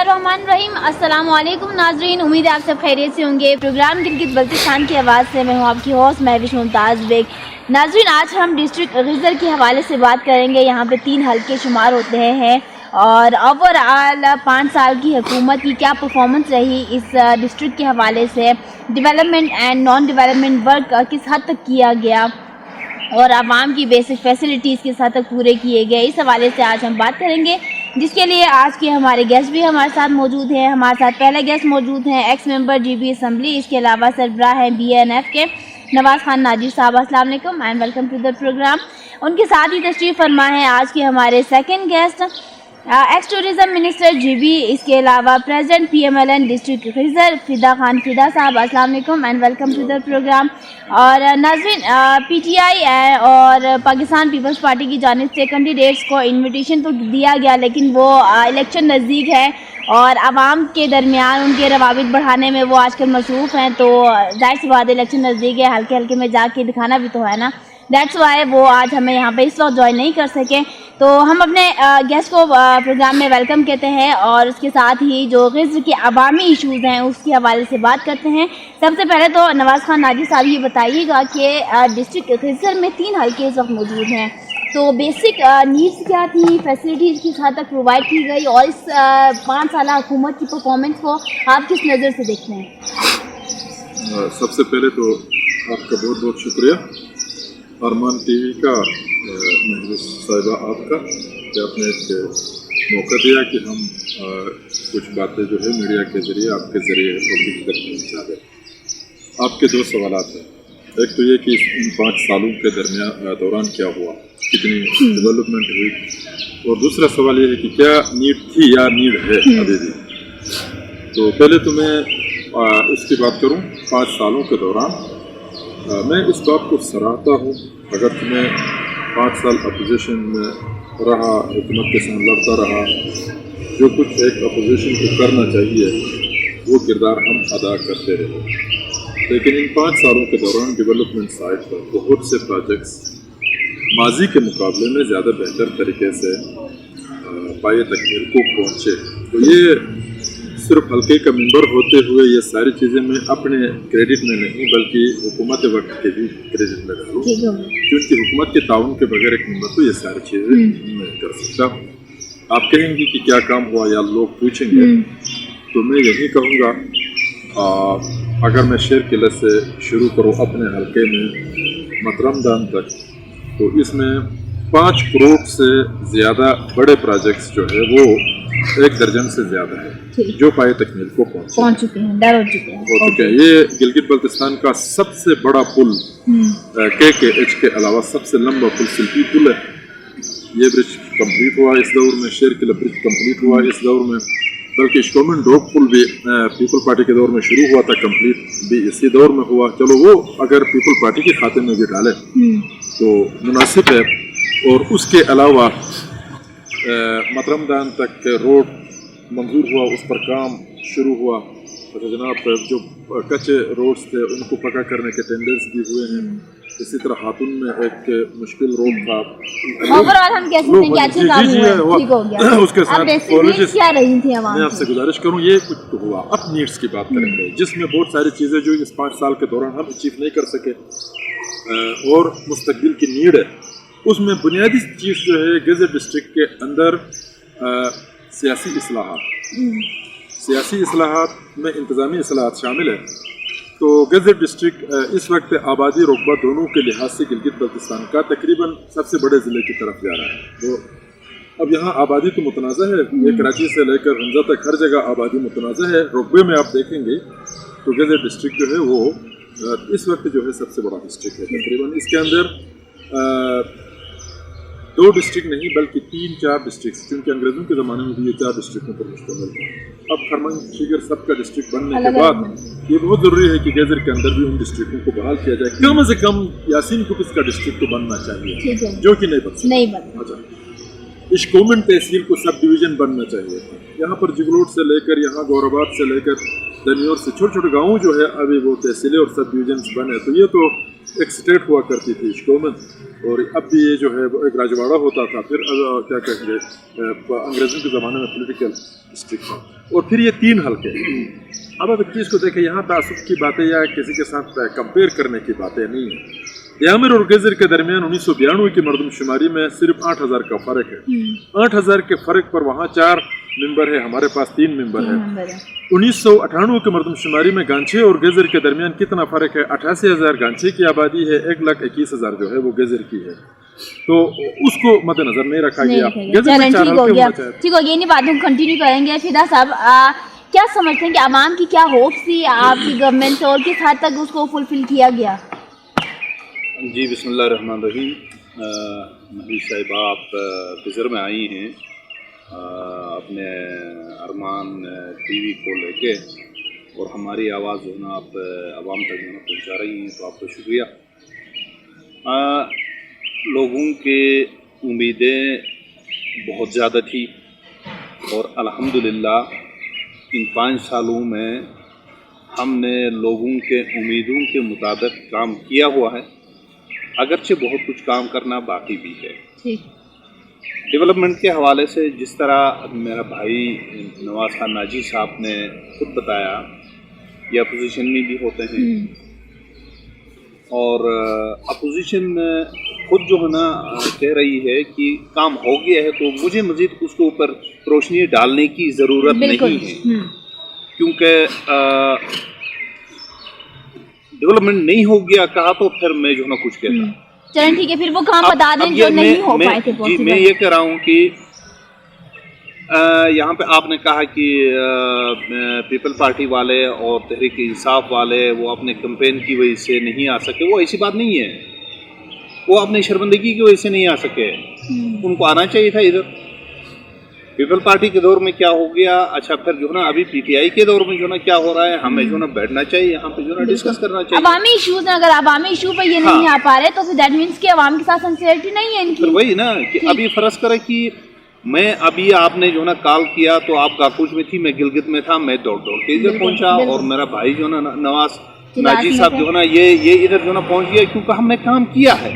बिस्मिल्लाहिर्रहमानिर्रहीम। अस्सलाम वालेकुम नाज़रीन, उम्मीद है आप सब खैरियत से होंगे। प्रोग्राम गिलगित बल्तिस्तान की आवाज़ से मैं हूँ आपकी होस्ट महविश मुमताज़ बेग। नाज़रीन, आज हम डिस्ट्रिक्ट गिज़र के हवाले से बात करेंगे। यहाँ पे 3 हल्के शुमार होते हैं और ओवरऑल 5 साल की हुकूमत की क्या परफॉर्मेंस रही इस डिस्ट्रिक्ट के हवाले से, development and non development work किस हद तक किया गया और आवाम की बेसिक फैसिलिटीज़ किस हद तक पूरे किए गए, इस हवाले से आज हम बात करेंगे। जिसके लिए आज के हमारे गेस्ट भी हमारे साथ मौजूद हैं। हमारे साथ पहले गेस्ट मौजूद हैं एक्स मेंबर GB असम्बली, इसके अलावा सरबराह हैं BNF के नवाज़ खान नाजिर साहब। अस्सलाम वालेकुम and welcome to the programme. उनके साथ ही तशरीफ़ फरमा है आज के हमारे second guest ex tourism minister GB, इसके अलावा president PMLN district Ghizer Fida Khan Fida साहब। अस्सलाम वालेकुम and welcome to the programme. और नाज़रीन, PTI और पाकिस्तान पीपल्स पार्टी की जानिब से कैंडिडेट्स को इन्विटेशन तो दिया गया, लेकिन वो इलेक्शन नज़दीक है और आवाम के दरमियान उनके रवाबित बढ़ाने में वो आजकल मसरूफ़ हैं। तो जाहिर सी बात है, इलेक्शन नज़दीक है, हल्के हल्के में जाके दिखाना भी तो है ना। दैट्स वाई वो आज हमें यहाँ पे इस वक्त ज्वाइन नहीं कर सके। तो हम अपने गेस्ट को प्रोग्राम में वेलकम कहते हैं और उसके साथ ही जो गिज़र के अवामी इशूज़ हैं उसके हवाले से बात करते हैं। सबसे पहले तो नवाज़ खान नाजिर साहब ये बताइएगा कि डिस्ट्रिक्ट गिज़र में 3 हल्के इस वक्त मौजूद हैं, तो बेसिक नीड्स क्या थी, फैसिलिटीज़ किस हद तक प्रोवाइड की गई और इस 5 साल हुकूमत की परफॉर्मेंस को आप किस नज़र से देखते हैं? सबसे पहले तो आपका बहुत बहुत शुक्रिया अरमान TV का, महबूब साहिबा आपका, कि आपने एक मौका दिया कि हम कुछ बातें जो है मीडिया के ज़रिए आपके ज़रिए पब्लिक तक पहुँचा दें। आपके 2 सवालात हैं। एक तो ये कि इन 5 सालों के दौरान क्या हुआ, कितनी डेवलपमेंट हुई, और दूसरा सवाल ये है कि क्या नीड थी या नीड है अभी भी। तो पहले तो मैं उसकी बात करूँ 5 सालों के दौरान। मैं इस बात को सराहता हूँ, अगर तुम्हें 5 साल अपोजिशन में रहा, हुकूमत के साथ लड़ता रहा, जो कुछ एक अपोजिशन को करना चाहिए वो किरदार हम अदा करते रहे। लेकिन इन 5 सालों के दौरान डेवलपमेंट साइड पर बहुत से प्रोजेक्ट्स माजी के मुकाबले में ज़्यादा बेहतर तरीके से पाए तकमील को पहुँचे। तो ये सिर्फ हल्के का मेंबर होते हुए ये सारी चीज़ें मैं अपने क्रेडिट में नहीं बल्कि हुकूमत वक्त के भी क्रेडिट में डालूँ, क्योंकि हुकूमत के ताउन के बगैर एक मेंबर तो ये सारी चीज़ें नहीं कर सकता। आप कहेंगे कि क्या काम हुआ या लोग पूछेंगे, तो मैं यही कहूँगा, अगर मैं शेर किले से शुरू करूँ अपने हल्के में मतरमदान तक, तो इसमें 5 करोड़ से ज़्यादा बड़े प्रोजेक्ट्स जो है वो 1 दर्जन से ज़्यादा है जो पाए तकमील को पहुँच चुके हैं। ये गिलगित बल्तिस्तान का सबसे बड़ा पुल KKH के अलावा सबसे लंबा पुल सिल्पी पुल है। ये ब्रिज कंप्लीट हुआ इस दौर में, शेर किला ब्रिज कंप्लीट हुआ इस दौर में, बल्कि स्टोमन डॉग पुल भी पीपल पार्टी के दौर में शुरू हुआ था, कंप्लीट भी इसी दौर में हुआ। चलो वो अगर पीपल पार्टी के खाते में भी डाले तो मुनासिब है। और उसके अलावा मतरमदान तक रोड मंजूर हुआ, उस पर काम शुरू हुआ। तो जनाब, जो कच्चे रोड्स थे उनको पक्का करने के टेंडर्स भी हुए हैं। इसी तरह हाथुन में एक मुश्किल रोड था, ओवरऑल हम कह सकते हैं कि अच्छे काम हुए, ठीक हो गया। उसके साथ क्या रही थी मैं आपसे गुजारिश करूँ, ये कुछ तो हुआ। अब नीड्स की बात करेंगे, जिसमें बहुत सारी चीज़ें जो इस 5 साल के दौरान हम अचीव नहीं कर सके और मुस्तकबिल की नीड है। उसमें बुनियादी चीज़ जो है गिज़र डिस्ट्रिक्ट के अंदर सियासी इस्लाहात में इंतज़ामी इस्लाहात शामिल है। तो गिज़र डिस्ट्रिक्ट इस वक्त आबादी रकबा दोनों के लिहाज से गिलगित बल्तिस्तान का तकरीबन सबसे बड़े ज़िले की तरफ जा रहा है। तो अब यहाँ आबादी तो मुतनाज़ा है, ये कराची से लेकर हंजा तक हर जगह आबादी मुतनाज़ा है। रकबे में आप देखेंगे तो गिज़र डिस्ट्रिक्ट जो है वो इस वक्त जो है सबसे बड़ा डिस्ट्रिक्ट है तकरीबन। इसके अंदर 2 डिस्ट्रिक्ट नहीं बल्कि 3-4 डिस्ट्रिक्ट, क्योंकि अंग्रेज़ों के ज़माने में भी ये 4 डिस्ट्रिक्टों पर मुश्तमिल था। अब खरमंग शिगर सब का डिस्ट्रिक्ट बनने के बाद ये बहुत ज़रूरी है कि गिज़र के अंदर भी उन डिस्ट्रिक्टों को बहाल किया जाए। कम से कम यासीन कुपिस का डिस्ट्रिक्ट तो बनना चाहिए, जो कि नहीं बन। अच्छा, इश्कोमन तहसील को सब डिवीज़न बनना चाहिए। यहाँ पर जिगलोट से लेकर यहाँ गौराबाद से लेकर दनियोर से छोटे छोटे गाँव जो है अभी वो तहसीलें और सब डिवीजन बने। तो ये तो एक स्टेट हुआ करती थी इश्कोमन, और अब भी ये जो है एक राजवाड़ा होता था। फिर क्या कहेंगे, अंग्रेज़ों के ज़माने में पॉलिटिकल डिस्ट्रिक्ट में, और फिर ये 3 हलके। अब एक चीज़ को देखें, यहाँ तासुब की बातें या किसी के साथ कंपेयर करने की बातें नहीं है। यामिर और गेजर के दरमियान 1992 की मरदमशुमारी में सिर्फ 8000 का फ़र्क है। 8000 के फ़र्क पर वहाँ 4 मेंबर है, हमारे पास 3 मेंबर है। 1998 की मरदमशुमारी में गांछे और गेजर के दरमियान कितना फ़र्क है? 88,000 गांछे की आबादी है, 1,21,000 जो है वो गेजर की है, तो उसको मद्देनजर नहीं रखा गया। गेजर में 4 हल्के होना चाहिए। ठीक हो गया, इन्हीं बातों को कंटिन्यू करेंगे। फिदा साहब, क्या समझते हैं कि आवाम की क्या होप्स थी आपकी गवर्नमेंट से और किस हद तक उसको फुलफिल किया गया? जी, बिस्मिल्लाहिर्रहमानिर्रहीम। महबूब साहिबा, आप गिज़र में आई हैं अपने अरमान टीवी को लेके, और हमारी आवाज़ जो है ना आप आवाम तक जो है पहुँचा रही हैं, तो आपका शुक्रिया। लोगों के उम्मीदें बहुत ज़्यादा थी, और अल्हम्दुलिल्लाह इन 5 सालों में हमने लोगों के उम्मीदों के मुताबिक काम किया हुआ है, अगरचे बहुत कुछ काम करना बाकी भी है। डेवलपमेंट के हवाले से जिस तरह मेरा भाई नवाज खान नाजी साहब ने खुद बताया, ये अपोजिशन में भी होते हैं, और अपोजिशन खुद जो है ना कह रही है कि काम हो गया है, तो मुझे मज़ीद उसके ऊपर रोशनी डालने की ज़रूरत नहीं है, क्योंकि डेवलपमेंट नहीं हो गया कहा तो फिर मैं जो ना कुछ कहता। चलें ठीक है, फिर वो काम बता दें जो नहीं हो पाए थे। जी, मैं ये कह रहा हूँ कि यहाँ पे आपने कहा कि पीपल पार्टी वाले और तहरीक इंसाफ वाले वो अपने कैंपेन की वजह से नहीं आ सके। वो ऐसी बात नहीं है, वो अपनी शर्मिंदगी की वजह से नहीं आ सके, उनको आना चाहिए था इधर। पीपल पार्टी के दौर में क्या हो गया, अच्छा फिर जो ना अभी पीटीआई के दौर में जो ना क्या हो रहा है, हमें जो ना बैठना चाहिए, यहाँ पे जो ना डिस्कस करना चाहिए। अवामी इश्यूज, अगर अवामी इशू पे ये नहीं आ पा रहे तो फिर दैट मींस कि अवाम के साथ सिंसियरिटी नहीं है इनकी। फिर वही ना कि अभी फर्ज करें कि मैं अभी आपने जो ना कॉल किया तो आप काकुज में थी, मैं गिलगित में था, मैं दौड़ के इधर पहुंचा, और मेरा भाई जो ना नवाज नाजी साहब जो ना ये इधर जो ना पहुंच गया, क्योंकि हमने काम किया है।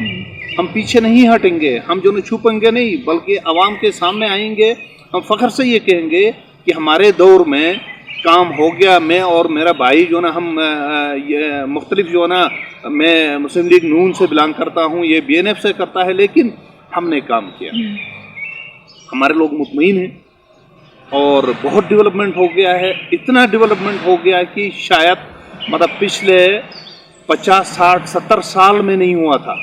हम पीछे नहीं हटेंगे, हम जो ना छुपेंगे नहीं, बल्कि अवाम के सामने आएंगे। हम फ़ख्र से ये कहेंगे कि हमारे दौर में काम हो गया। मैं और मेरा भाई जो ना हम ये मुख्तलिफ जो ना, मैं मुस्लिम लीग नून से बिलोंग करता हूँ, ये BNF से करता है, लेकिन हमने काम किया। हमारे लोग मुतमईन हैं और बहुत डेवलपमेंट हो गया है। इतना डेवलपमेंट हो गया है कि शायद मतलब पिछले 50, 60, 70 साल में नहीं हुआ था।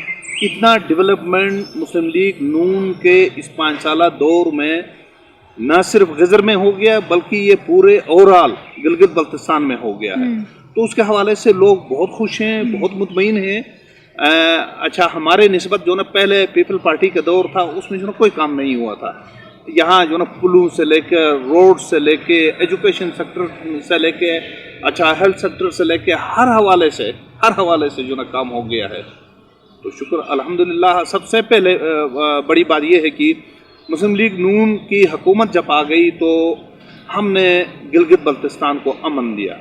इतना डेवलपमेंट मुस्लिम लीग नून के इस 5 साला दौर में न सिर्फ गिज़र में हो गया, बल्कि ये पूरे ओवरऑल गिलगित बल्तिस्तान में हो गया है। तो उसके हवाले से लोग बहुत खुश हैं, बहुत मुतमईन हैं। अच्छा, हमारे निस्बत जो ना पहले पीपल पार्टी का दौर था, उसमें जो ना कोई काम नहीं हुआ था। यहाँ जो ना पुलों से लेके, रोड से लेके, एजुकेशन सेक्टर से लेके, अच्छा हेल्थ सेक्टर से लेके, हर हवाले से जो ना काम हो गया है। तो शुक्र अल्हम्दुलिल्लाह। सबसे पहले बड़ी बात यह है कि मुस्लिम लीग नून की हुकूमत जब आ गई तो हमने गिलगित बल्तिस्तान को अमन दिया।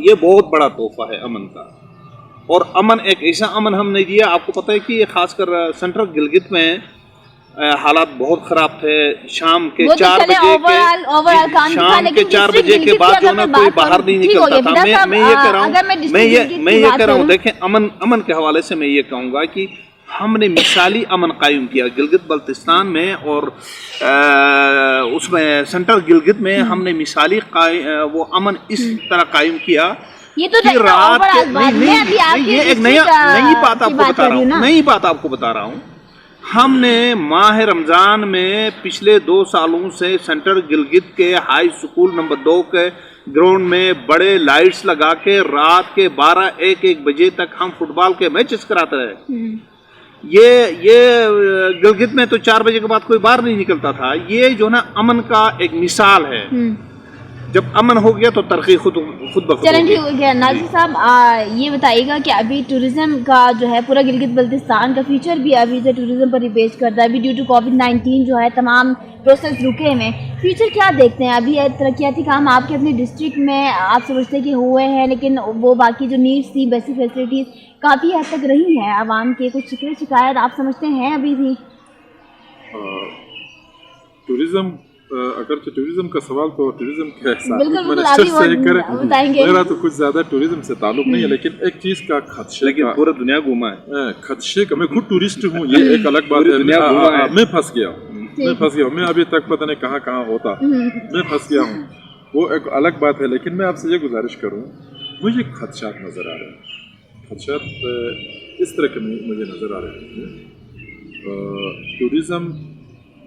ये बहुत बड़ा तोहफा है अमन का। और अमन एक ऐसा अमन हमने दिया, आपको पता है कि खासकर सेंट्रल गिलगित में हालात बहुत ख़राब थे। शाम के 4 बजे के बाद जो ना कोई बाहर नहीं निकलता था। मैं ये कह रहा हूँ, देखें अमन के हवाले से मैं ये कहूँगा कि हमने मिसाली अमन कायम किया गिलगित बल्तिस्तान में, और उसमें सेंट्रल गिलगित में हमने मिसाली वो अमन इस तरह कायम किया। ये तो रात के ये एक नई बात आपको बता रहा हूँ। हमने माह रमज़ान में पिछले 2 सालों से सेंट्रल गिलगित के हाई स्कूल नंबर 2 के ग्राउंड में बड़े लाइट्स लगा के रात के 12-1 बजे तक हम फुटबॉल के मैचेस कराते रहे। ये गिलगित में तो 4 बजे के बाद कोई बाहर नहीं निकलता था। ये जो ना अमन का एक मिसाल है। जब अमन हो गया तो तरक्की खुद ब खुद। चलें ठीक हो गया। नाज़िर साहब, ये बताइएगा कि अभी टूरिज्म का जो है पूरा गिलगित बल्तिस्तान का फ्यूचर भी अभी से टूरिज्म पर ही बेस करता है। अभी ड्यू टू कोविड-19 जो है तमाम प्रोसेस रुके हुए। फ्यूचर क्या देखते हैं? अभी तरक्याती काम आपके अपने डिस्ट्रिक्ट में आप समझते हैं कि हुए हैं, लेकिन वो बाकी जो नीड्स थी, बेसिक फैसिलिटीज़ काफ़ी हद तक रही हैं आवाम के, कुछ शिकायत आप समझते हैं अभी भी? टूरिज़्म अगरचे टूरिज्म का सवाल तो टूरिज्म के बिल्कुल, मिनिस्टर अभी वो से करें, बताएंगे। मेरा तो कुछ ज्यादा टूरिज्म से ताल्लुक नहीं है, लेकिन एक चीज का खदशे लेकिन का पूरा दुनिया घूमा है। खदशे का, मैं खुद टूरिस्ट हूँ, ये एक अलग बात पूरी है। दुनिया घूमा है। मैं फंस गया हूँ, मैं अभी तक पता नहीं कहाँ कहाँ होता, मैं फंस गया हूँ, वो एक अलग बात है। लेकिन मैं आपसे ये गुजारिश करूँ, मुझे खदशात नज़र आ रहे हैं, खदशात इस तरह के मुझे नज़र आ रहे हैं। टूरिज़्म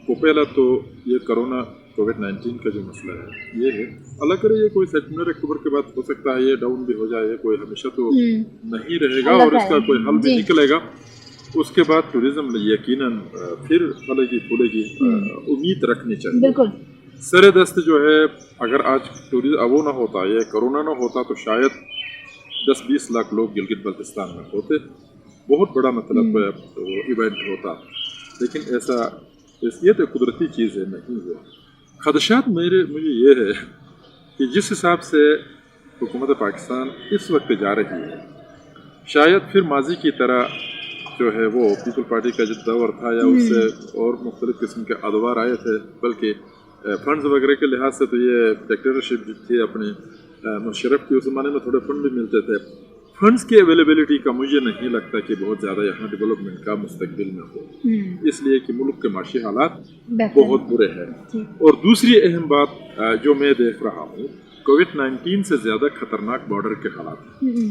को पहला तो ये कोरोना कोविड-19 का जो मसला है ये है, अल्लाह करे ये कोई सितंबर अक्टूबर के बाद हो सकता है ये डाउन भी हो जाए, ये कोई हमेशा तो नहीं रहेगा और इसका कोई हल भी निकलेगा। उसके बाद टूरिज़्म यकीनन फिर फलेगी फूलेगी, उम्मीद रखनी चाहिए। बिल्कुल सरे दस्त जो है, अगर आज टूरिज्म वो ना होता, ये कोरोना ना होता, तो शायद 10-20 लाख लोग गिलगित बल्तिस्तान में होते, बहुत बड़ा मतलब वो इवेंट होता। लेकिन ऐसा ये तो कुदरती चीज़ है, नहीं हुआ। खदशात मुझे ये है कि जिस हिसाब से हुकूमत पाकिस्तान इस वक्त जा रही है, शायद फिर माजी की तरह जो है वो पीपल पार्टी का जो दौर था या उससे और मुख्तलिफ किस्म के अदवार आए थे, बल्कि फंड्स वगैरह के लिहाज से तो ये डिक्टेटरशिप जो थी अपनी मुशर्रफ की, उस ज़माने में थोड़े फंड भी मिलते थे। फंड्स की अवेलेबिलिटी का मुझे नहीं लगता कि बहुत ज़्यादा यहाँ डेवलपमेंट का मुस्तकबिल में हो, इसलिए कि मुल्क के माशी हालात बहुत बुरे हैं। और दूसरी अहम बात जो मैं देख रहा हूँ, कोविड-19 से ज़्यादा खतरनाक बॉर्डर के हालात हैं।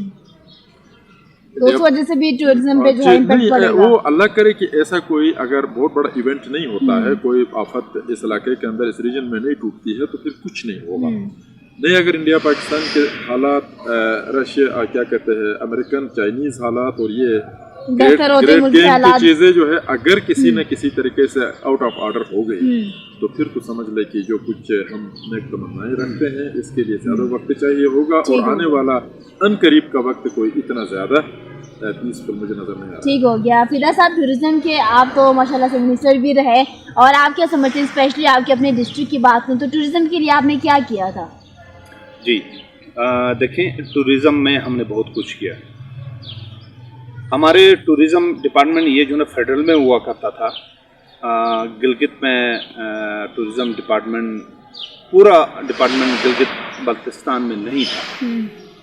तो उस वजह से भी टूरिज्म पे जो है इम्पैक्ट पड़ेगा। वो अल्लाह करे कि ऐसा कोई अगर बहुत बड़ा इवेंट नहीं होता है, कोई आफत इस इलाके के अंदर, इस रीजन में नहीं टूटती है, तो फिर कुछ नहीं होगा। नहीं, अगर इंडिया पाकिस्तान के हालात, रशिया क्या कहते हैं, अमेरिकन चाइनीज हालात और ये ग्रेट गेम की चीज़ें जो है, अगर किसी न किसी तरीके से आउट ऑफ ऑर्डर हो गई, तो फिर तो समझ ले कि जो कुछ हम नेक तमन्नाएं रखते हैं, इसके लिए ज़्यादा वक्त चाहिए होगा, और आने वाला अनकरीब का वक्त कोई इतना ज़्यादा पीसफुल मुझे नजर नहीं आ रहा। ठीक हो गया। फिदा साहब, टूरिज्म के आप तो माशाल्लाह से मिनिस्टर भी रहे, और आप क्या समझते हैं, स्पेशली आपके अपने डिस्ट्रिक्ट की बात करूँ तो टूरिज्म के लिए आपने क्या किया था? जी देखें, टूरिज़म में हमने बहुत कुछ किया। हमारे टूरिज़म डिपार्टमेंट ये जो ना फेडरल में हुआ करता था, गिलगित में टूरिज़म डिपार्टमेंट, पूरा डिपार्टमेंट गिलगित बल्तिस्तान में नहीं था।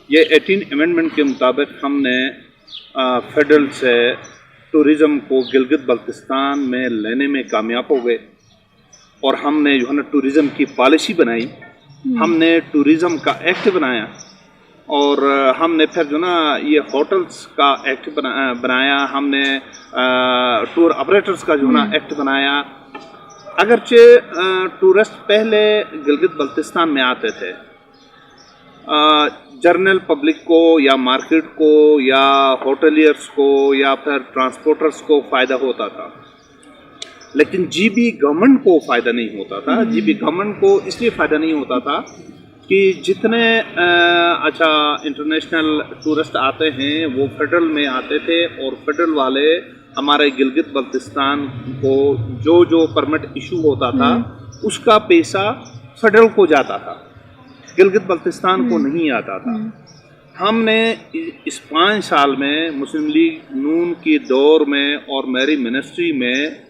ये 18 अमेंडमेंट के मुताबिक हमने फेडरल से टूरिज़म को गिलगित बल्तिस्तान में लेने में कामयाब हो गए, और हमने जो है ना टूरिज़म की पॉलिसी बनाई, हमने टूरिज़म का एक्ट बनाया, और हमने फिर जो ना ये होटल्स का एक्ट बनाया, हमने टूर ऑपरेटर्स का जो ना एक्ट बनाया। अगरचे टूरिस्ट पहले गिलगित बल्तिस्तान में आते थे, जनरल पब्लिक को या मार्केट को या होटलियर्स को या फिर ट्रांसपोर्टर्स को फ़ायदा होता था, लेकिन जीबी गवर्नमेंट को फ़ायदा नहीं होता था। जीबी गवर्नमेंट को इसलिए फ़ायदा नहीं होता था कि जितने अच्छा इंटरनेशनल टूरिस्ट आते हैं वो फेडरल में आते थे, और फेडरल वाले हमारे गिलगित बल्तिस्तान को जो परमिट इशू होता था उसका पैसा फेडरल को जाता था, गिलगित बल्तिस्तान को नहीं आता था। हमने इस 5 साल में मुस्लिम लीग नून की दौर में और मेरी मिनिस्ट्री में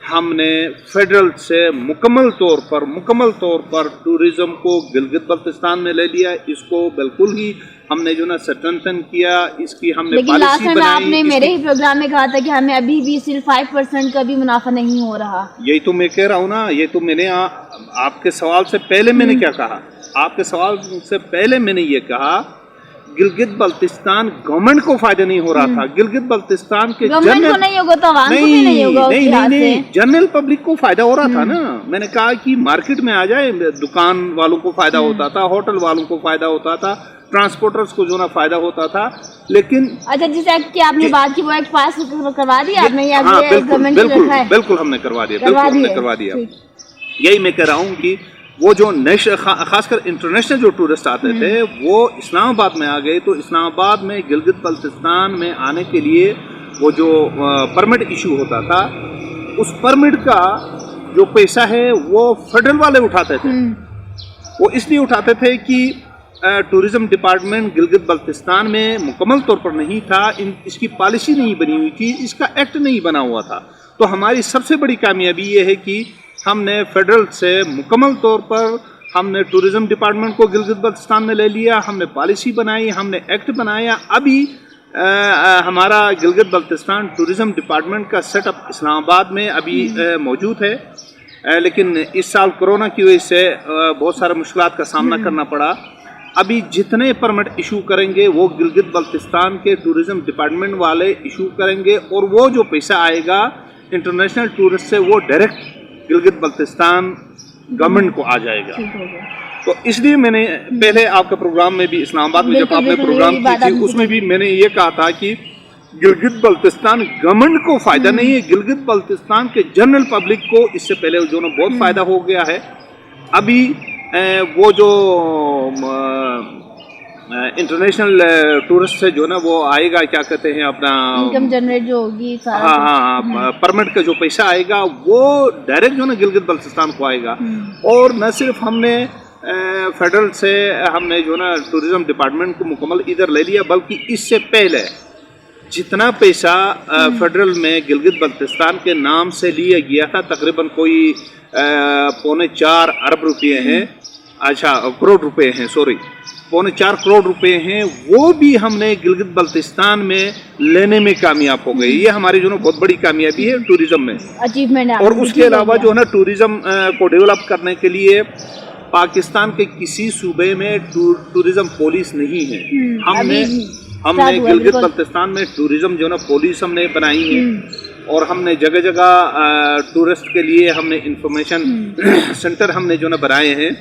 हमने फेडरल से मुकम्मल तौर पर टूरिज़्म को गिलगित बल्तिस्तान में ले लिया। इसको बिल्कुल ही हमने जो ना स्ट्रेंथन किया, इसकी हमने लेकिन लास्ट टाइम आपने मेरे ही प्रोग्राम में कहा था कि हमें अभी भी सिर्फ 5% का भी मुनाफा नहीं हो रहा। यही तो मैं कह रहा हूँ ना, ये तो मैंने आपके सवाल से पहले मैंने क्या कहा, आपके सवाल से पहले मैंने ये कहा, गिलगित बल्तिस्तान गवर्नमेंट को फायदा नहीं हो रहा था, गिलगित बल्तिस्तान के गवर्नमेंट को नहीं होगा तो आवाम को भी नहीं होगा। नहीं, जनरल पब्लिक को फायदा हो रहा था ना। मैंने कहा कि मार्केट में आ जाए, दुकान वालों को फायदा होता था, होटल वालों को फायदा होता था, ट्रांसपोर्टर्स को जो ना फायदा होता था। लेकिन अच्छा, जिस एक्ट की आपने बात की वो एक्ट पास करवा दिया आपने? बिल्कुल हमने करवा दिया। यही मैं कह रहा हूँ कि वो जो खासकर इंटरनेशनल जो टूरिस्ट आते थे वो इस्लामाबाद में आ गए, तो इस्लामाबाद में गिलगित बल्तिस्तान में आने के लिए वो जो परमिट इशू होता था, उस परमिट का जो पैसा है वो फेडरल वाले उठाते थे। वो इसलिए उठाते थे कि टूरिज़्म डिपार्टमेंट गिलगित बल्तिस्तान में मुकम्मल तौर पर नहीं था, इसकी पॉलिसी नहीं बनी हुई थी, इसका एक्ट नहीं बना हुआ था। तो हमारी सबसे बड़ी कामयाबी ये है कि हमने फेडरल से मुकम्मल तौर पर हमने टूरिज़्म डिपार्टमेंट को गिलगित बल्तिस्तान में ले लिया, हमने पॉलिसी बनाई, हमने एक्ट बनाया। अभी हमारा गिलगित बल्तिस्तान टूरिज़्म डिपार्टमेंट का सेटअप इस्लामाबाद में अभी मौजूद है, लेकिन इस साल कोरोना की वजह से बहुत सारे मुश्किलात का सामना करना पड़ा। अभी जितने परमिट इशू करेंगे वो गिलगित बल्तिस्तान के टूरिज़्म डिपार्टमेंट वाले इशू करेंगे, और वो जो पैसा आएगा इंटरनेशनल टूरिस्ट से वो डायरेक्ट गिलगित बल्तिस्तान गवर्नमेंट को आ जाएगा। तो इसलिए मैंने पहले आपके प्रोग्राम में भी इस्लामाबाद में जब आपने प्रोग्राम की थी उसमें भी मैंने ये कहा था कि गिलगित बल्तिस्तान गवर्नमेंट को फ़ायदा नहीं है, गिलगित बल्तिस्तान के जनरल पब्लिक को इससे पहले जो ना बहुत फ़ायदा हो गया है। अभी वो जो इंटरनेशनल टूरिस्ट से जो ना वो आएगा, क्या कहते हैं अपना इनकम जनरेट जो होगी, हाँ परमिट का जो पैसा आएगा वो डायरेक्ट जो ना गिलगित बल्तिस्तान को आएगा। और न सिर्फ हमने फेडरल से हमने जो ना टूरिज़्म डिपार्टमेंट को मुकम्मल इधर ले लिया, बल्कि इससे पहले जितना पैसा फेडरल में गिलगित बल्तिस्तान के नाम से लिया गया था तकरीबन कोई 4.25 अरब रुपये हैं, अच्छा करोड़ रुपए हैं, सॉरी 4.25 करोड़ रुपए हैं, वो भी हमने गिलगित बल्तिस्तान में लेने में कामयाब हो गए। ये हमारी जो ना बहुत बड़ी कामयाबी है टूरिज़्म में, अचीवमेंट। और उसके अलावा जो है ना टूरिज़्म को डेवलप करने के लिए पाकिस्तान के किसी सूबे में टूरिज़्म पुलिस नहीं है। हमने गिलगित बल्तिस्तान में टूरिज़्म जो ना पुलिस हमने बनाई है, और हमने जगह जगह टूरिस्ट के लिए हमने इंफॉर्मेशन सेंटर हमने जो ना बनाए हैं।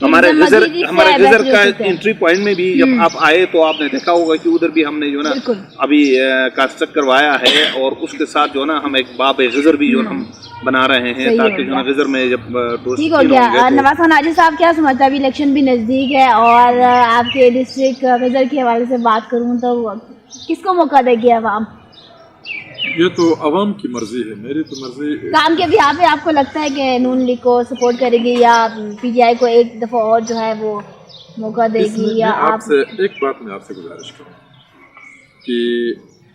हमारे रिजर्व का एंट्री पॉइंट में भी जब आप आए तो आपने देखा होगा कि उधर भी हमने जो ना अभी कास्टक करवाया है, और उसके साथ जो ना हम एक बाब रिजर्व भी जो हम बना रहे हैं, ताकि जो ना रिजर्व में जब ठीक हो गया। नवाज खान नाजी साहब, क्या समझता है, अभी इलेक्शन भी नज़दीक है, और आपके डिस्ट्रिक्ट रिजर्व के हवाले से बात करूँ तो किसको मौका देगी आवाम? ये तो अवाम की मर्जी है, मेरी तो मर्जी। काम के बिहार पे आपको लगता है कि नून लीग को सपोर्ट करेगी या पीटीआई को एक दफ़ा और जो है वो मौका देगी? या आपसे एक बात मैं आपसे गुजारिश करूँ कि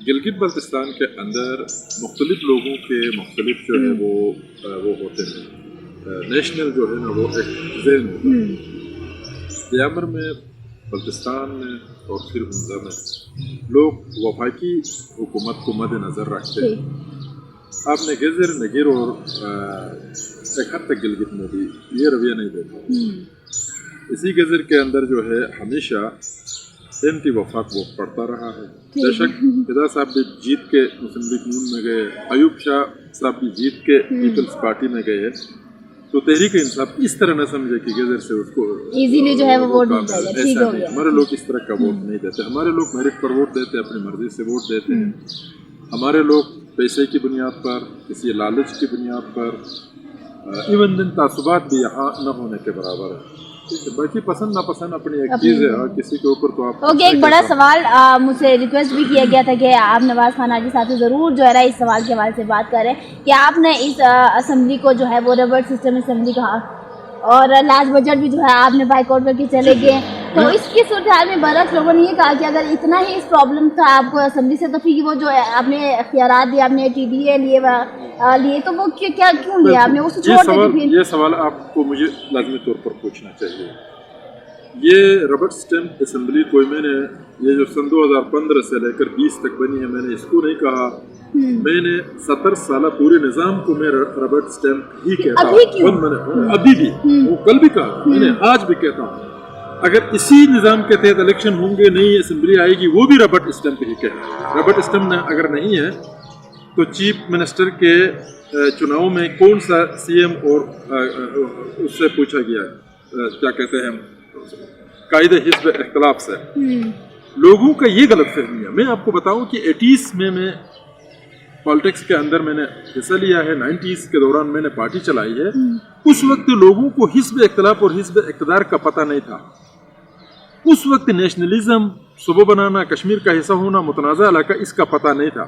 गिलगित बल्तिस्तान के अंदर मुख्तलिफ लोगों के मुख्तलिफ जो है वो होते हैं। नेशनल जो है ना वो एक ज़हन होता है। यामर में, बल्तिस्तान में और फिर हुंजा में लोग वफाकी हुकूमत को मद्देनज़र रखते हैं। आपने गेज़र नगीर और एक हद तक गिलगित में भी ये रवैया नहीं देखा। इसी गेज़र के अंदर जो है हमेशा एंटी वफाक वो पड़ता रहा है। बेशक फिदा साहब भी जीत के मुस्लिम लीग नून में गए, अयूब शाह साहब भी जीत के पीपल्स पार्टी में गए, तो तहरीक इंसाफ इस तरह न समझे कि गेज़र से उसको इजीली जो है वो वोट मिल जाएगा। ठीक हो गया। हमारे लोग इस तरह का वोट नहीं देते। हमारे लोग मेरिट पर वोट देते हैं, अपनी मर्जी से वोट देते हैं। हमारे लोग पैसे की बुनियाद पर, किसी लालच की बुनियाद पर, इवन दिन तासुबात भी यहाँ न होने के बराबर है। बाकी पसंद नापसंद अपनी एक चीज़ है, किसी के ऊपर तो आप ओके। एक बड़ा सवाल मुझसे रिक्वेस्ट भी किया गया था कि आप नवाज खान नाजी साहब से ज़रूर जो है ना इस सवाल के हवाले से बात करें कि आपने इस असम्बली को जो है वो रबड़ सिस्टम असम्बली कहा, और लास्ट बजट भी जो है आपने बाइकआउट करके चले गए। तो इसकी सूरत हाल में बरस लोगों ने ये कहा कि अगर इतना ही इस प्रॉब्लम था आपको असम्बली से, तो फिर वो जो आपने इख्तियारात दिए, आपने TDA लिए तो वो क्या क्यों लिया आपने? उसे छोड़ देते। ये सवाल आपको मुझे लाजमी तौर पर पूछना चाहिए। ये रबड़ स्टैम्प असम्बली कोई मैंने ये जो सन 2015 से लेकर 20 तक बनी है, मैंने इसको नहीं कहा। मैंने 70 साल पूरे निज़ाम को मैं रबड़ स्टैम्प ही कहता हूँ। अभी भी वो कल भी कहा, मैंने आज भी कहता हूँ। अगर इसी निज़ाम के तहत इलेक्शन होंगे, नई असम्बली आएगी, वो भी रबड़ स्टैम्प ही कहना। रबड़ स्टैम्प अगर नहीं है तो चीफ मिनिस्टर के चुनाव में कौन सा CM और उससे पूछा गया क्या कहते हैं कायदे हिस्ब इख्तलाफ से। लोगों का ये गलत फहमी है। मैं आपको बताऊं कि 80s में मैं पॉलिटिक्स के अंदर मैंने हिस्सा लिया है, 90s के दौरान मैंने पार्टी चलाई है। उस वक्त लोगों को हिस्ब इख्तलाफ और हिस्ब इक़्तिदार का पता नहीं था। उस वक्त नेशनलिज्म, सूबा बनाना, कश्मीर का हिस्सा होना, मुतनाज़ा इलाका, इसका पता नहीं था।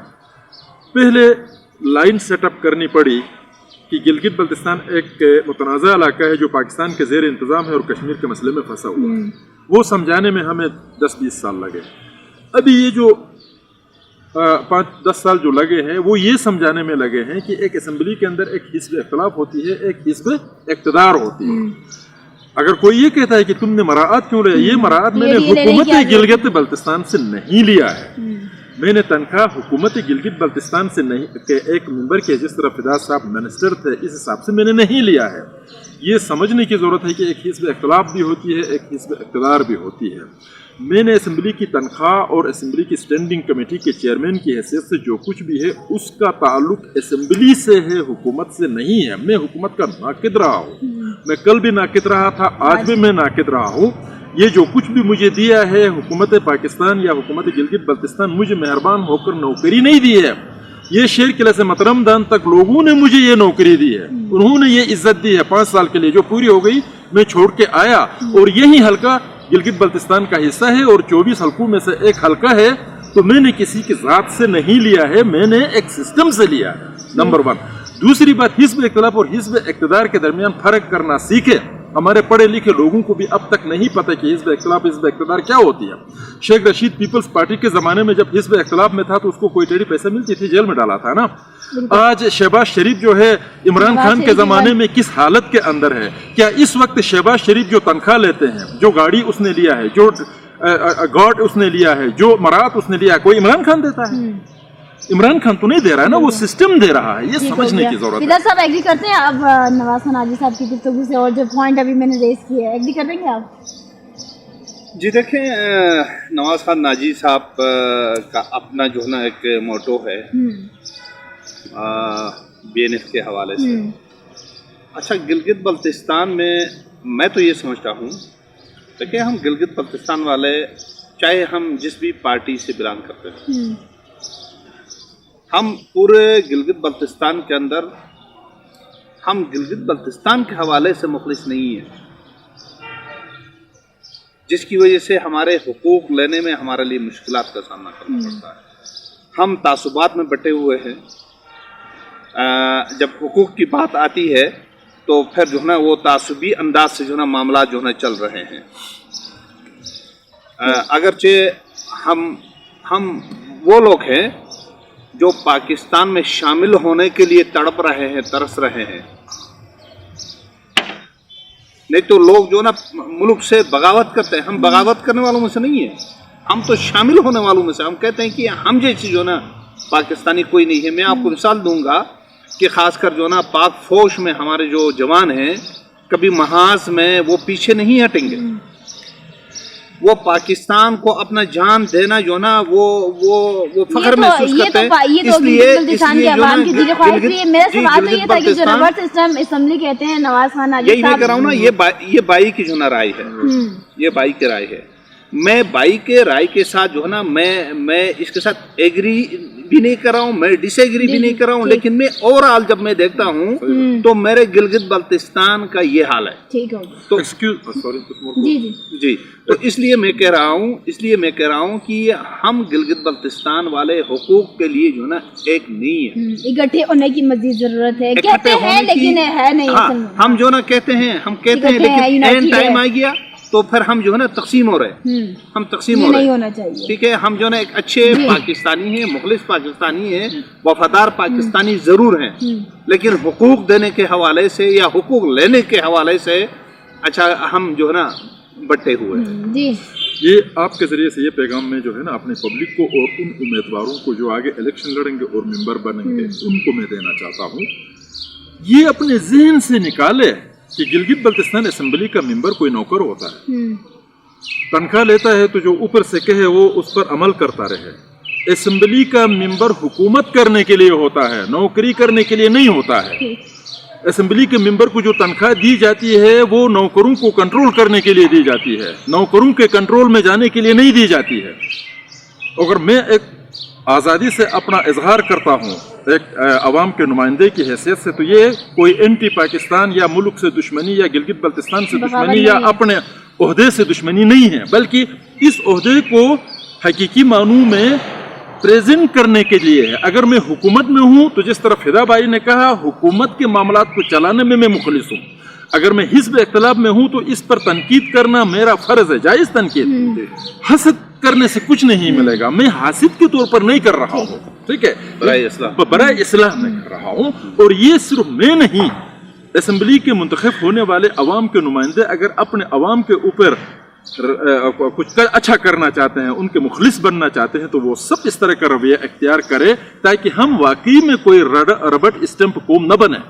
पहले लाइन सेटअप करनी पड़ी कि गिलगित बल्तिस्तान एक मुतनाज़ा इलाका है जो पाकिस्तान के ज़ेर इंतज़ाम है और कश्मीर के मसले में फंसा हुआ है। वो समझाने में हमें 10-20 साल लगे। अभी ये जो 5-10 साल जो लगे हैं वो ये समझाने में लगे हैं कि एक असेंबली के अंदर एक हिस्ब इख्तलाफ होती है, एक हिस्ब इक़्तिदार होती है। अगर कोई ये कहता है कि तुमने मराअत क्यों लिया, ये मराअत मैंने हुकूमत गिलगित बल्तिस्तान से नहीं लिया है। मैंने तनख्वाह हुकूमत गिलगित बल्तिस्तान से नहीं के एक मेंबर के जिस तरह फिदा साहब मिनिस्टर थे इस हिसाब से मैंने नहीं लिया है। ये समझने की ज़रूरत है कि एक हिस्ब इख्तलाफ भी होती है, एक हिस्ब इक़्तिदार भी होती है। मैंने असेंबली की तनख्वाह और असेंबली की स्टैंडिंग कमेटी के चेयरमैन की हैसियत से जो कुछ भी है उसका ताल्लुक असेंबली से है, हुकूमत से नहीं है। मैं हुकूमत का नाकिद रहा हूँ, मैं कल भी नाकिद रहा था, आज भी मैं नाकिद रहा हूँ। ये जो कुछ भी मुझे दिया है हुकूमत पाकिस्तान या हुकूमत गिलगित बल्तिस्तान, मुझे मेहरबान होकर नौकरी नहीं दी है। ये शेर किला से मतरमदान तक लोगों ने मुझे ये नौकरी दी है, उन्होंने ये इज्जत दी है 5 साल के लिए जो पूरी हो गई। मैं छोड़ के आया और यही हल्का गिलगित बल्तिस्तान का हिस्सा है और 24 हल्कों में से एक हल्का है। तो मैंने किसी की जात से नहीं लिया है, मैंने एक सिस्टम से लिया है, नंबर 1। दूसरी बात, हिस्ब इख्तिलाफ और हिस्ब इक़्तिदार के दरमियान फर्क करना सीखे। हमारे पढ़े लिखे लोगों को भी अब तक नहीं पता कि हिस्ब इख्तिलाफ हिस्ब इक़्तिदार क्या होती है। शेख रशीद पीपल्स पार्टी के ज़माने में जब हिस्ब इख्तिलाफ में था तो उसको कोई टेढ़ी पैसे मिलती थी, जेल में डाला था ना। आज शहबाज शरीफ जो है इमरान खान के ज़माने में किस हालत के अंदर है? क्या इस वक्त शहबाज शरीफ जो तनख्वाह लेते हैं, जो गाड़ी उसने लिया है, जो गॉड उसने लिया है, जो मरात उसने लिया है, कोई इमरान खान देता है? इमरान खान तो नहीं दे रहा है ना, वो सिस्टम दे रहा है। ये समझने की जरूरत है। इधर साहब एग्री करते हैं अब नवाज खान नाजी साहब की गुफ्तगू से और जो पॉइंट अभी मैंने रेज किया है, एग्री कर देंगे आप? जी देखें, नवाज खान नाजी साहब का अपना जो है ना एक मोटो है BNF के हवाले से। अच्छा, गिलगित बल्तिस्तान में मैं तो ये समझता हूँ, देखिए हम गिलगित बल्तिस्तान वाले, चाहे हम जिस भी पार्टी से बिलोंग करते हैं, हम पूरे गिलगित बल्तिस्तान के अंदर, हम गिलगित बल्तिस्तान के हवाले से मुखलिस नहीं है, जिसकी वजह से हमारे हुकूक लेने में हमारे लिए मुश्किलात का सामना करना पड़ता है। हम तासुबात में बटे हुए हैं। जब हुकूक की बात आती है तो फिर जो है ना वो तासुबी अंदाज से जो है ना मामला जो है ना चल रहे हैं। अगरचे हम वो लोग हैं जो पाकिस्तान में शामिल होने के लिए तड़प रहे हैं, तरस रहे हैं। नहीं तो लोग जो ना मुल्क से बगावत करते हैं, हम बगावत करने वालों में से नहीं है, हम तो शामिल होने वालों में से। हम कहते हैं कि हम जैसी जो ना पाकिस्तानी कोई नहीं है। मैं आपको मिसाल दूंगा कि खासकर जो ना पाक फौज में हमारे जो जवान हैं, कभी महाज में वो पीछे नहीं हटेंगे। वो पाकिस्तान को अपना जान देना जो ना वो फख्र महसूस करते हैं। इसलिए मेरा सवाल तो ये था कि जो रबर सिस्टम असेंबली कहते हैं नवाज खान नाजी साहब, यही मैं कह रहा हूँ ना, ये बाई की जो ना राय है, ये बाई की राय है। मैं बाई के राय के साथ जो है ना मैं इसके साथ एग्री भी नहीं कर रहा हूँ, मैं डिसएग्री भी नहीं कर रहा हूँ, लेकिन मैं ओवरऑल जब मैं देखता हूँ तो मेरे गिलगित बल्तिस्तान का ये हाल है। ठीक है, तो जी, तो इसलिए मैं कह रहा हूँ कि हम गिलगित बल्तिस्तान वाले हुकूक के लिए जो ना एक नहीं है, इकट्ठे होने की मजीद जरूरत है। कहते हैं लेकिन है नहीं। हाँ, हम जो ना कहते हैं लेकिन एंड टाइम आ गया तो फिर हम जो है ना तकसीम हो रहे, हम तकसीम हो रहे, नहीं होना चाहिए। ठीक है, हम जो ना एक अच्छे पाकिस्तानी हैं, मुखलिस पाकिस्तानी हैं, वफादार पाकिस्तानी जरूर हैं, लेकिन हुकूक देने के हवाले से या हुकूक लेने के हवाले से अच्छा हम जो है ना बटे हुए हैं। ये आपके जरिए से ये पैगाम में जो है ना अपने पब्लिक को और उन उम्मीदवारों को जो आगे इलेक्शन लड़ेंगे और मेंबर बनेंगे उनको मैं देना चाहता हूँ, ये अपने जहन से निकाले कि गिलगित बल्तिस्तान असेंबली का मेंबर कोई नौकर होता है, तनख्वाह लेता है तो जो ऊपर से कहे वो उस पर अमल करता रहे। असेंबली का मेंबर हुकूमत करने के लिए होता है, नौकरी करने के लिए नहीं होता है। असेंबली के मेंबर को जो तनख्वाह दी जाती है वो नौकरों को कंट्रोल करने के लिए दी जाती है, नौकरों के कंट्रोल में जाने के लिए नहीं दी जाती है। अगर मैं एक आज़ादी से अपना इजहार करता हूँ एक अवाम के नुमाइंदे की हैसियत से, तो ये कोई एंटी पाकिस्तान या मुल्क से दुश्मनी या गिलगित बल्तिस्तान से दुश्मनी या अपने ओहदे से दुश्मनी नहीं है, बल्कि इस ओहदे को हकीकी मानू में प्रेजेंट करने के लिए है। अगर मैं हुकूमत में हूँ तो जिस तरह फिदा भाई ने कहा, हुकूमत के मामलात को चलाने में मैं मुखलिस हूँ। अगर मैं हिस्ब इख्तिलाफ में हूँ तो इस पर तनकीद करना मेरा फर्ज है, जायज़ तनकीद। हसद करने से कुछ नहीं मिलेगा, मैं हासिल के तौर पर नहीं कर रहा हूँ, ठीक है, बराए इस्लाह में कर रहा हूँ। और ये सिर्फ मैं नहीं, असम्बली के मुंतखब होने वाले अवाम के नुमाइंदे अगर अपने अवाम के ऊपर कुछ अच्छा करना चाहते हैं, उनके मुखलिस बनना चाहते हैं, तो वो सब इस तरह का रवैया इख्तियार करे ताकि हम वाकई में कोई रबट स्टैंप कौम न बने,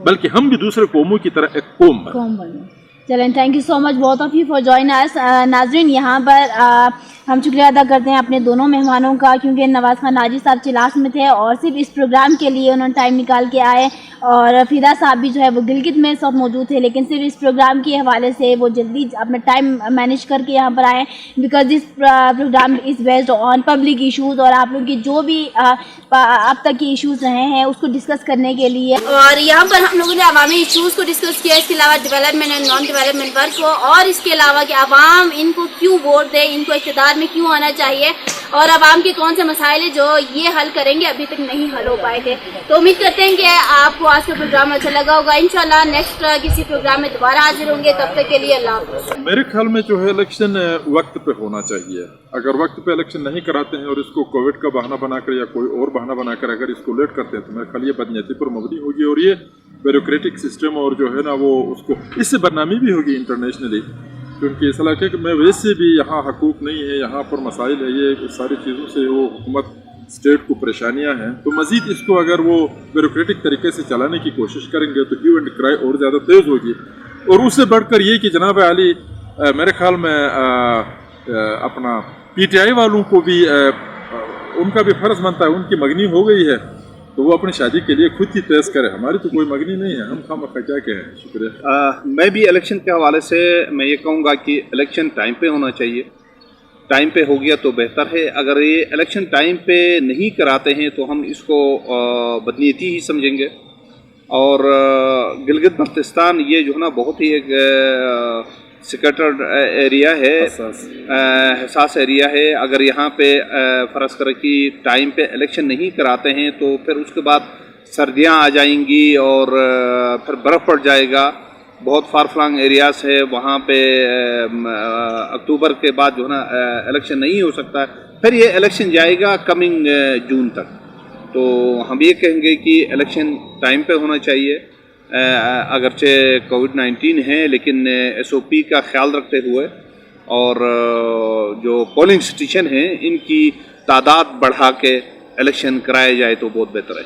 बल्कि हम भी दूसरे कौमों की तरह एक कौम बने। चलें, thank you so much both of you for join us. नाज़रीन, यहाँ पर हम शुक्रिया अदा करते हैं अपने दोनों मेहमानों का, क्योंकि नवाज़ खान नाजी साहब चिलास में थे और सिर्फ इस प्रोग्राम के लिए उन्होंने टाइम निकाल के आए, और फ़िदा साहब भी जो है वो गिलगित में सब मौजूद थे, लेकिन सिर्फ इस प्रोग्राम के हवाले से वो जल्दी अपना टाइम मैनेज करके यहाँ पर आए, because this programme is based on public issues, और आप लोग की जो भी अब तक के इशूज़ रहे हैं उसको डिस्कस करने के लिए, और यहाँ पर हम लोगों ने अवामी इशूज़ को डिस्कस किया, इसके अलावा development and non development work को, और इसके अलावा कि अवाम इनको क्यों वोट दे, इनको इक़्तिदार में क्यों आना चाहिए, और अवाम के कौन से मसाइल है जो ये हल करेंगे अभी तक नहीं हल हो पाए थे। तो उम्मीद करते हैं कि आपको आज का प्रोग्राम अच्छा लगा होगा। इंशाल्लाह नेक्स्ट किसी प्रोग्राम में दोबारा हाजिर होंगे, तब तक के लिए अल्लाह हाफ़िज़। मेरे ख्याल में जो है इलेक्शन वक्त पे होना चाहिए। अगर वक्त पे इलेक्शन नहीं कराते हैं और इसको कोविड का बहाना बनाकर या कोई और बहाना बनाकर अगर इसको लेट करते हैं, तो मेरे ख्याल ये बदनीयती पर मबनी होगी, और ये ब्यूरोक्रेटिक सिस्टम और जो है ना वो उसको इससे बदनामी भी होगी इंटरनेशनली, क्योंकि इस इलाके में वैसे भी यहाँ हकूक़ नहीं है, यहाँ पर मसाइल है, ये सारी चीज़ों से वो हुकूमत स्टेट को परेशानियाँ हैं। तो मज़ीद इसको अगर वो ब्यूरोक्रेटिक तरीके से चलाने की कोशिश करेंगे तो ह्यू एंड क्राई और ज़्यादा तेज़ होगी। और उससे बढ़कर ये कि जनाब अली मेरे ख्याल में अपना PTI वालों को भी उनका भी फ़र्ज़ बनता है, उनकी मगनी हो गई है तो वो अपनी शादी के लिए खुद ही तेज़ करे, हमारी तो कोई मगनी नहीं है, हम खामखा क्या कहें। शुक्रिया। मैं भी इलेक्शन के हवाले से मैं ये कहूँगा कि इलेक्शन टाइम पे होना चाहिए, टाइम पे हो गया तो बेहतर है। अगर ये इलेक्शन टाइम पे नहीं कराते हैं तो हम इसको बदनीयती ही समझेंगे, और गिलगित बल्तिस्तान ये जो है ना बहुत ही एक सिक्योर्ड एरिया है, हसास एरिया है। अगर यहाँ पे फ़र्ज़ करें कि टाइम पे इलेक्शन नहीं कराते हैं तो फिर उसके बाद सर्दियाँ आ जाएंगी और फिर बर्फ़ पड़ जाएगा। बहुत फार फ्लंग एरियाज़ है, वहाँ पे अक्टूबर के बाद जो है ना इलेक्शन नहीं हो सकता है, फिर ये इलेक्शन जाएगा कमिंग जून तक। तो हम ये कहेंगे कि इलेक्शन टाइम पे होना चाहिए, अगरचे कोविड-19 है लेकिन SOP का ख्याल रखते हुए, और जो पोलिंग स्टेशन हैं इनकी तादाद बढ़ा के इलेक्शन कराया जाए तो बहुत बेहतर है।